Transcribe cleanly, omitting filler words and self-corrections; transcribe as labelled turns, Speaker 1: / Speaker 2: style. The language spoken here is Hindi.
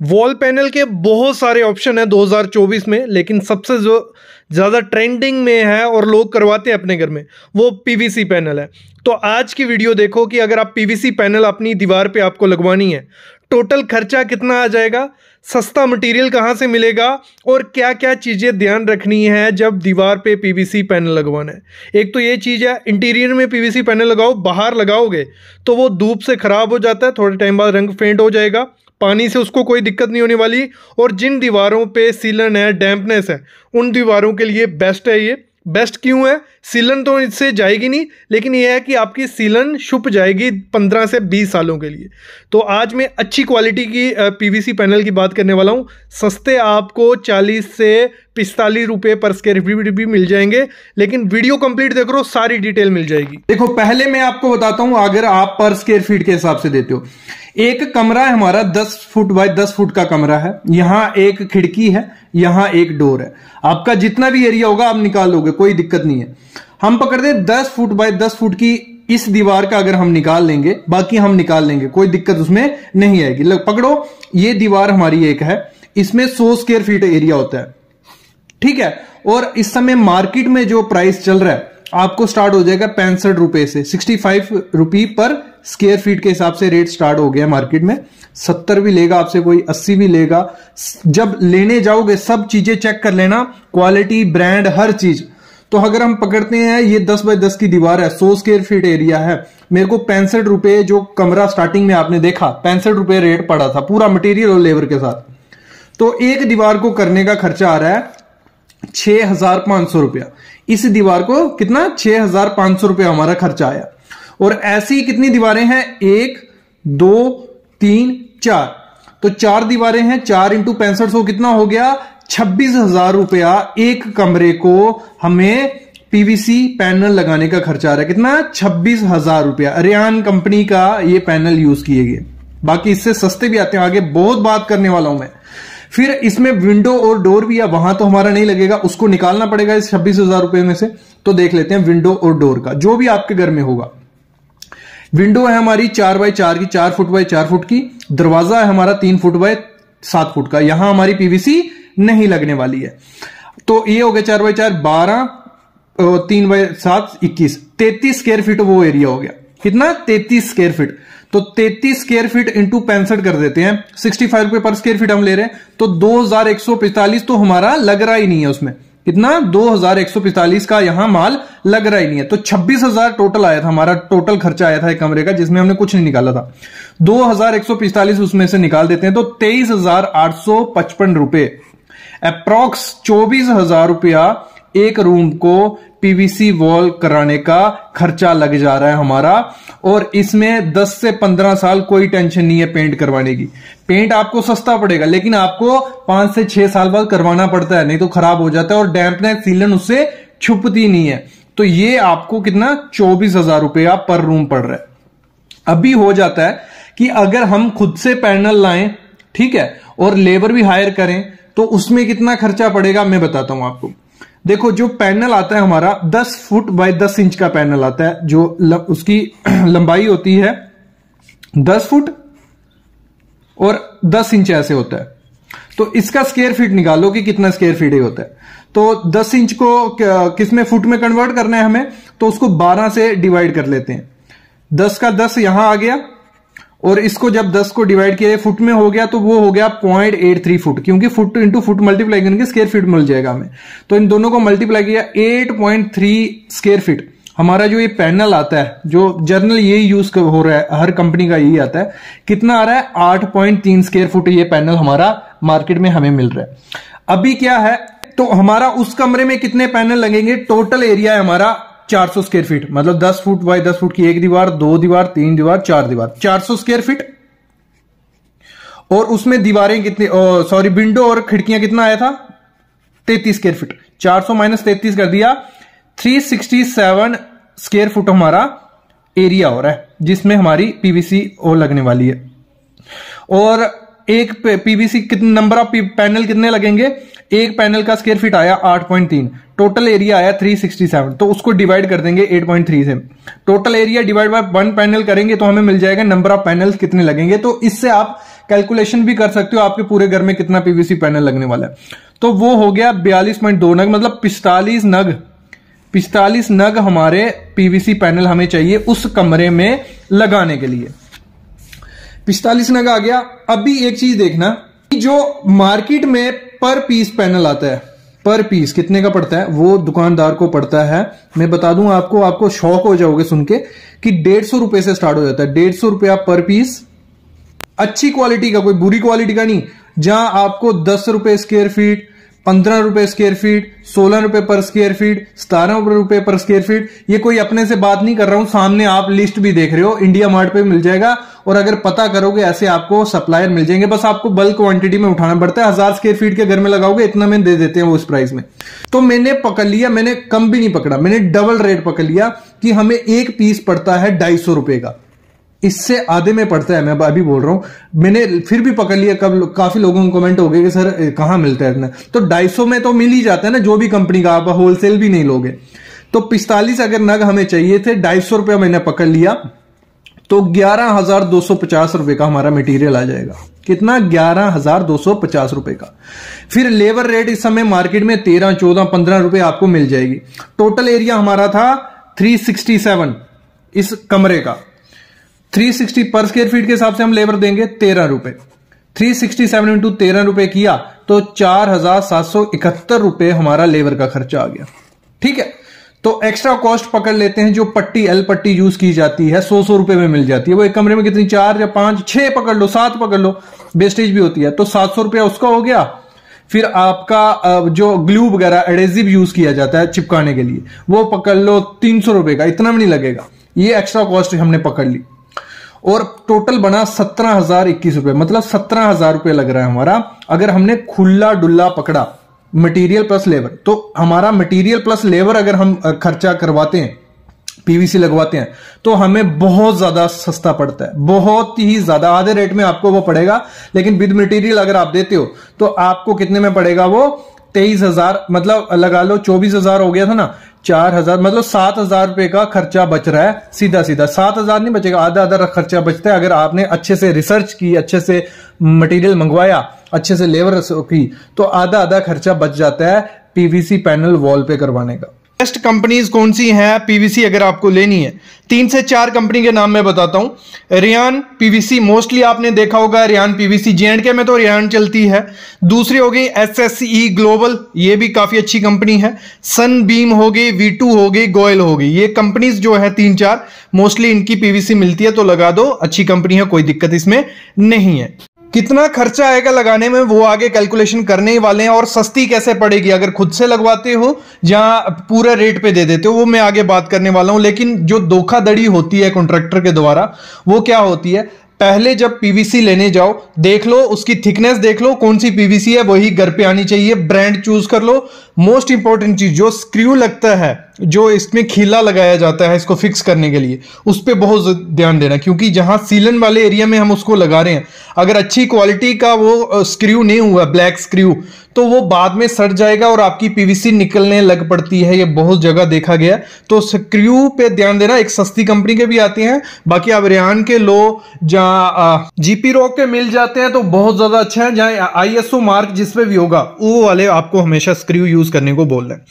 Speaker 1: वॉल पैनल के बहुत सारे ऑप्शन हैं 2024 में, लेकिन सबसे जो ज़्यादा ट्रेंडिंग में है और लोग करवाते हैं अपने घर में वो पीवीसी पैनल है। तो आज की वीडियो देखो कि अगर आप पीवीसी पैनल अपनी दीवार पे आपको लगवानी है, टोटल खर्चा कितना आ जाएगा, सस्ता मटेरियल कहाँ से मिलेगा और क्या क्या चीज़ें ध्यान रखनी है जब दीवार पे पीवीसी पैनल लगवाना है। एक तो ये चीज़ है, इंटीरियर में पीवीसी पैनल लगाओ, बाहर लगाओगे तो वो धूप से ख़राब हो जाता है, थोड़े टाइम बाद रंग फेंट हो जाएगा, पानी से उसको कोई दिक्कत नहीं होने वाली। और जिन दीवारों पे सीलन है, डैम्पनेस है, उन दीवारों के लिए बेस्ट है ये। बेस्ट क्यों है? सीलन तो इससे जाएगी नहीं, लेकिन यह है कि आपकी सीलन छुप जाएगी 15 से 20 सालों के लिए। तो आज मैं अच्छी क्वालिटी की पीवीसी पैनल की बात करने वाला हूँ। सस्ते आपको 40 से 45 रुपये पर स्क्वायर फीट भी मिल जाएंगे, लेकिन वीडियो कंप्लीट देख लो, सारी डिटेल मिल जाएगी।
Speaker 2: देखो, पहले मैं आपको बताता हूं, अगर आप पर स्क्वायर फीट के हिसाब से देते हो, एक कमरा है हमारा 10 फुट बाय 10 फुट का कमरा है, यहां एक खिड़की है, यहां एक डोर है। आपका जितना भी एरिया होगा आप निकाल लोगे, कोई दिक्कत नहीं है। हम पकड़ते 10 फुट बाय 10 फुट की इस दीवार का अगर हम निकाल लेंगे, बाकी हम निकाल लेंगे, कोई दिक्कत उसमें नहीं आएगी। पकड़ो, ये दीवार हमारी एक है, इसमें 100 स्क्वायर फीट एरिया होता है, ठीक है। और इस समय मार्केट में जो प्राइस चल रहा है आपको स्टार्ट हो जाएगा 65 रुपए से, 65 रुपये पर स्क्वायर फीट के हिसाब से रेट स्टार्ट हो गया मार्केट में। 70 भी लेगा आपसे कोई, 80 भी लेगा। जब लेने जाओगे सब चीजें चेक कर लेना, क्वालिटी, ब्रांड, हर चीज। तो अगर हम पकड़ते हैं ये 10 बाय 10 की दीवार है, 100 स्क्वायर फीट एरिया है, मेरे को 65 रुपए, जो कमरा स्टार्टिंग में आपने देखा 65 रुपए रेट पड़ा था पूरा मटेरियल और लेबर के साथ। तो एक दीवार को करने का खर्चा आ रहा है 6,500 रुपया। इस दीवार को कितना, 6,500 रुपया हमारा खर्चा आया। और ऐसी कितनी दीवारें हैं, 1 2 3 4, तो 4 दीवारें हैं, 4 × 6500 कितना हो गया, 26,000 रुपया एक कमरे को हमें पीवीसी पैनल लगाने का खर्चा आ रहा है। कितना, 26,000 रुपया। रेयान कंपनी का ये पैनल यूज किए गए, बाकी इससे सस्ते भी आते हैं, आगे बहुत बात करने वाला हूं मैं। फिर इसमें विंडो और डोर भी है, वहां तो हमारा नहीं लगेगा, उसको निकालना पड़ेगा इस 26,000 रुपए में से। तो देख लेते हैं विंडो और डोर का, जो भी आपके घर में होगा। विंडो है हमारी 4 बाय 4 की, 4 फुट बाय 4 फुट की। दरवाजा है हमारा 3 फुट बाय 7 फुट का, यहां हमारी पीवीसी नहीं लगने वाली है। तो ये हो गया 4 बाय 4, 12, 3 बाय 7, 21, 33 स्क्वायर फीट वो एरिया हो गया। कितना, 33 स्क्वायर फीट। तो 33 स्क्वायर फीट इंटू 65 कर देते हैं, 65 रुपए पर स्क्वायर फीट हम ले रहे हैं, तो 2145 तो हमारा लग रहा ही नहीं है उसमें। कितना, 2145 का यहां माल लग रहा ही नहीं है। तो 26,000 टोटल आया था हमारा, टोटल खर्चा आया था एक कमरे का, जिसमें हमने कुछ नहीं निकाला था। 2145 उसमें से निकाल देते हैं तो 23,855 रुपए, अप्रॉक्स 24,000 रुपया एक रूम को पीवीसी वॉल कराने का खर्चा लग जा रहा है हमारा। और इसमें 10 से 15 साल कोई टेंशन नहीं है पेंट करवाने की। पेंट आपको सस्ता पड़ेगा, लेकिन आपको 5 से 6 साल बाद करवाना पड़ता है, नहीं तो खराब हो जाता है, और डैम्पनेस, सीलन उससे छुपती नहीं है। तो ये आपको कितना, 24,000 रुपया पर रूम पड़ रहा है। अभी हो जाता है कि अगर हम खुद से पैनल लाएं, ठीक है, और लेबर भी हायर करें, तो उसमें कितना खर्चा पड़ेगा मैं बताता हूं आपको। देखो, जो पैनल आता है हमारा 10 फुट बाय 10 इंच का पैनल आता है, जो उसकी लंबाई होती है 10 फुट और 10 इंच ऐसे होता है। तो इसका स्क्वायर फीट निकालो कि कितना स्क्वायर फीट ही होता है। तो 10 इंच को किसमें, फुट में कन्वर्ट करना है हमें, तो उसको 12 से डिवाइड कर लेते हैं। 10 का 10 यहां आ गया, और इसको जब 10 को डिवाइड किया फुट में हो गया, तो वो हो गया 0.83 फुट, क्योंकि फुट इंटू फुट मल्टीप्लाई करेंगे स्क्वायर फीट मिल जाएगा हमें। तो इन दोनों को मल्टीप्लाई किया, 8.3 स्क्वायर फीट हमारा जो ये पैनल आता है, जो जर्नल यही यूज हो रहा है, हर कंपनी का यही आता है। कितना आ रहा है, 8.3 स्क्वायर फुट ये पैनल हमारा मार्केट में हमें मिल रहा है। अभी क्या है, तो हमारा उस कमरे में कितने पैनल लगेंगे, टोटल एरिया है हमारा 400 स्क्वायर फीट, मतलब 10 फुट बाय 10 फुट की एक दीवार, 2 दीवार, 3 दीवार, 4 दीवार, 400 स्क्वायर फीट। और उसमें दीवारें कितनी, सॉरी, विंडो और खिड़कियां कितना आया था, 33 स्क्वायर फीट। 400 माइनस 33 कर दिया, 367 स्क्वायर फुट हमारा एरिया हो रहा है, जिसमें हमारी पीवीसी ओ लगने वाली है। और एक पीवीसी कितने नंबर ऑफ पैनल कितने लगेंगे, एक पैनल का स्क्वायर फीट आया 8.3, टोटल एरिया आया 367, तो उसको डिवाइड कर देंगे 8.3 से। Total area divide by 1 panel करेंगे तो हमें मिल जाएगा नंबर ऑफ पैनल्स कितने लगेंगे। तो इससे आप कैलकुलेशन भी कर सकते हो आपके पूरे घर में कितना पीवीसी पैनल लगने वाला है। तो वो हो गया 42.2 नग, मतलब 45 नग हमारे पीवीसी पैनल हमें चाहिए उस कमरे में लगाने के लिए। 45 नग आ गया। अभी एक चीज देखना, जो मार्केट में पर पीस पैनल आता है, पर पीस कितने का पड़ता है वो दुकानदार को पड़ता है, मैं बता दूं आपको शौक हो जाओगे सुन के कि 150 रुपए से स्टार्ट हो जाता है। 150 रुपया पर पीस, अच्छी क्वालिटी का, कोई बुरी क्वालिटी का नहीं। जहां आपको 10 रुपए स्क्वायर फीट, 15 रुपए स्क्वायर फीट, 16 रुपए पर स्क्वायर फीट, 17 रुपए पर स्क्वायर फीट, ये कोई अपने से बात नहीं कर रहा हूं, सामने आप लिस्ट भी देख रहे हो, इंडिया मार्ट पे मिल जाएगा। और अगर पता करोगे ऐसे आपको सप्लायर मिल जाएंगे, बस आपको बल्क क्वांटिटी में उठाना पड़ता है। 1000 स्क्वायर फीट के घर में लगाओगे इतना में दे देते हैं वो इस प्राइस में। तो मैंने पकड़ लिया, मैंने कम भी नहीं पकड़ा, मैंने डबल रेट पकड़ लिया कि हमें एक पीस पड़ता है 250 रुपए का, इससे आधे में पड़ता है। मैं अभी बोल रहा हूं, मैंने फिर भी पकड़ लिया। काफी लोगों को कमेंट हो गए कि सर कहां मिलता है इतना, तो 250 में तो मिल ही जाता है ना, जो भी कंपनी का, आप होलसेल भी नहीं लोगे। तो 45 अगर नग हमें चाहिए थे, 250 रुपया मैंने पकड़ लिया, तो 11,250 रुपए का हमारा मटेरियल आ जाएगा। कितना? 11,250 रुपए का। फिर लेबर रेट इस समय मार्केट में 13, 14, 15 रुपए आपको मिल जाएगी। टोटल एरिया हमारा था 367 इस कमरे का। 360 पर स्क्वायर फीट के हिसाब से हम लेबर देंगे 13 रुपए। 367 इंटू 13 रुपए किया तो 4,771 रुपए हमारा लेबर का खर्चा आ गया। ठीक है, तो एक्स्ट्रा कॉस्ट पकड़ लेते हैं, जो पट्टी एल पट्टी यूज की जाती है 100 रुपए में मिल जाती है। वो एक कमरे में कितनी, 4 या 5, 6 पकड़ लो, 7 पकड़ लो, वेस्टेज भी होती है, तो 700 रुपया उसका हो गया। फिर आपका जो ग्लू वगैरह एडेसिव यूज किया जाता है चिपकाने के लिए, वो पकड़ लो 300 रुपए का, इतना भी नहीं लगेगा। ये एक्स्ट्रा कॉस्ट हमने पकड़ ली और टोटल बना 17,021 रुपए, मतलब 17,000 रुपए लग रहा है हमारा। अगर हमने खुला डुल्ला पकड़ा मटेरियल प्लस लेबर, तो हमारा मटेरियल प्लस लेबर अगर हम खर्चा करवाते हैं, पीवीसी लगवाते हैं, तो हमें बहुत ज्यादा सस्ता पड़ता है, बहुत ही ज्यादा। आधे रेट में आपको वो पड़ेगा, लेकिन विद मटेरियल अगर आप देते हो तो आपको कितने में पड़ेगा वो? 23,000, मतलब लगा लो 24,000 हो गया था ना, 4,000, मतलब 7,000 रुपए का खर्चा बच रहा है। सीधा सीधा 7,000 नहीं बचेगा, आधा आधा खर्चा बचता है। अगर आपने अच्छे से रिसर्च की, अच्छे से मटेरियल मंगवाया, अच्छे से लेबर की, तो आधा आधा खर्चा बच जाता है पीवीसी पैनल वॉल पे करवाने का।
Speaker 1: बेस्ट कंपनीज कौन सी हैं पीवीसी अगर आपको लेनी है? 3 से 4 कंपनी के नाम मैं बताता हूं। रियान पीवीसी, मोस्टली आपने देखा होगा रियान पीवीसी, J&K में तो रियान चलती है। दूसरी हो गई SSE ग्लोबल, ये भी काफी अच्छी कंपनी है। सनबीम हो गई, V2 हो गई, गोयल हो गई। ये कंपनीज जो है 3-4 मोस्टली इनकी पीवीसी मिलती है, तो लगा दो, अच्छी कंपनी है, कोई दिक्कत इसमें नहीं है। कितना खर्चा आएगा लगाने में वो आगे कैलकुलेशन करने ही वाले हैं, और सस्ती कैसे पड़ेगी अगर खुद से लगवाते हो, जहां पूरे रेट पे दे देते हो, वो मैं आगे बात करने वाला हूं। लेकिन जो धोखाधड़ी होती है कॉन्ट्रैक्टर के द्वारा, वो क्या होती है? पहले जब पीवीसी लेने जाओ, देख लो उसकी थिकनेस, देख लो कौन सी पीवीसी है, वही घर पे आनी चाहिए। ब्रांड चूज कर लो। मोस्ट इंपॉर्टेंट चीज, जो स्क्रू लगता है, जो इसमें खीला लगाया जाता है इसको फिक्स करने के लिए, उस पर बहुत ध्यान देना, क्योंकि जहां सीलन वाले एरिया में हम उसको लगा रहे हैं, अगर अच्छी क्वालिटी का वो स्क्रू नहीं हुआ, ब्लैक स्क्रू, तो वो बाद में सड़ जाएगा और आपकी पीवीसी निकलने लग पड़ती है। ये बहुत जगह देखा गया। तो स्क्रू पे ध्यान देना। एक सस्ती कंपनी के भी आते हैं, बाकी आप रियान के लो, जहां जीपी रॉक के मिल जाते हैं तो बहुत ज्यादा अच्छा है। जहां ISO मार्क जिसपे भी होगा, वो वाले आपको हमेशा स्क्रू यूज करने को बोल रहे हैं।